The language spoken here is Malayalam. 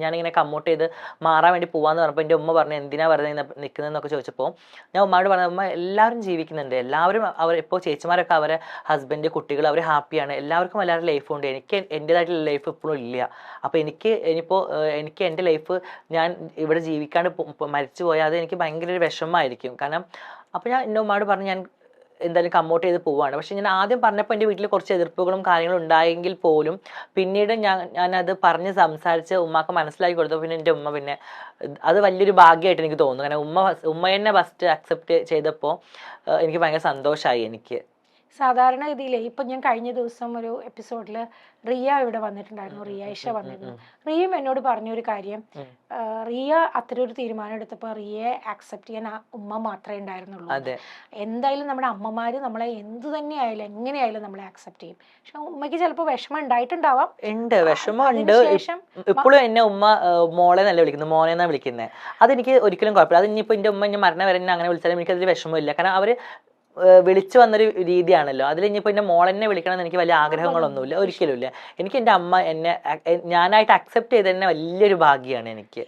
ഞാനിങ്ങനെ കമ്മോട്ട് ചെയ്ത് മാറാൻ വേണ്ടി പോകാമെന്ന് പറഞ്ഞപ്പോൾ എൻ്റെ ഉമ്മ പറഞ്ഞു എന്തിനാ വെറുതെ നിൽക്കുന്നതെന്നൊക്കെ ചോദിച്ചപ്പോൾ ഞാൻ ഉമ്മയോട് പറഞ്ഞു ഉമ്മ എല്ലാവരും ജീവിക്കുന്നുണ്ട്, എല്ലാവരും അവർ ഇപ്പോൾ ചേച്ചിമാരൊക്കെ അവരെ ഹസ്ബൻഡ് കുട്ടികൾ അവർ ഹാപ്പിയാണ്, എല്ലാവർക്കും എല്ലാവരുടെ ലൈഫുണ്ട്, എനിക്ക് എൻ്റേതായിട്ടുള്ള ലൈഫ് ഇപ്പോഴും ഇല്ല. അപ്പോൾ എനിക്ക് എൻ്റെ ലൈഫ് ഞാൻ ഇവിടെ ജീവിക്കാണ്ട് മരിച്ചു പോയാൽ അത് എനിക്ക് ഭയങ്കര ഒരു വിഷമമായിരിക്കും. കാരണം അപ്പോൾ ഞാൻ എൻ്റെ ഉമ്മയോട് പറഞ്ഞു ഞാൻ എന്തായാലും കമ്മോട്ട് ചെയ്ത് പോവാണ്. പക്ഷെ ഞാൻ ആദ്യം പറഞ്ഞപ്പോൾ എൻ്റെ വീട്ടിൽ കുറച്ച് എതിർപ്പുകളും കാര്യങ്ങളും ഉണ്ടായെങ്കിൽ പോലും പിന്നീട് ഞാനത് പറഞ്ഞ് സംസാരിച്ച് ഉമ്മാക്ക് മനസ്സിലാക്കി കൊടുത്തപ്പോൾ പിന്നെ എൻ്റെ ഉമ്മ പിന്നെ അത് വലിയൊരു ഭാഗ്യമായിട്ട് എനിക്ക് തോന്നുന്നു. കാരണം ഉമ്മ തന്നെ ഫസ്റ്റ് അക്സെപ്റ്റ് ചെയ്തപ്പോൾ എനിക്ക് ഭയങ്കര സന്തോഷമായി. എനിക്ക് സാധാരണഗതിയിലേ ഇപ്പൊ ഞാൻ കഴിഞ്ഞ ദിവസം ഒരു എപ്പിസോഡിൽ റിയ ഇവിടെ വന്നിട്ടുണ്ടായിരുന്നു, റിയ ഇഷ വന്നിരുന്നു. റിയയും എന്നോട് പറഞ്ഞൊരു കാര്യം, റിയ അത്ര ഒരു തീരുമാനം എടുത്തപ്പോൾ റിയയെ ആക്സെപ്റ്റ് ചെയ്യാൻ ഉമ്മ മാത്രമേ ഉണ്ടായിരുന്നുള്ളൂ. എന്തായാലും നമ്മുടെ അമ്മമാര് നമ്മളെ എന്ത് തന്നെ ആയാലും എങ്ങനെയായാലും നമ്മളെ ആക്സെപ്റ്റ് ചെയ്യും. പക്ഷെ ഉമ്മയ്ക്ക് ചിലപ്പോൾ വിഷമം ഉണ്ടായിട്ടുണ്ടാവാം. വിഷമമുണ്ട്. ഇപ്പോഴും എന്നെ ഉമ്മ മോളെ നല്ല വിളിക്കുന്നത്, മോനെ എന്നാ വിളിക്കുന്നത്. അതെനിക്ക് ഒരിക്കലും കുഴപ്പമില്ല. അത് ഇനിയിപ്പോൾ എൻ്റെ ഉമ്മ ഇനി മരണം വരെ എന്നെ അങ്ങനെ വിളിച്ചാലും എനിക്കതിൽ വിഷമമില്ല. കാരണം അവര് വിളിച്ചു വന്നൊരു രീതിയാണല്ലോ. അതിൽ ഇനിയിപ്പോൾ എൻ്റെ മോളെന്നെ വിളിക്കണം എന്ന് എനിക്ക് വലിയ ആഗ്രഹങ്ങളൊന്നുമില്ല, ഒരിക്കലും ഇല്ല. എനിക്ക് എൻ്റെ അമ്മ ഞാനായിട്ട് അക്സെപ്റ്റ് ചെയ്ത് തന്നെ വലിയൊരു ഭാഗ്യമാണ് എനിക്ക്.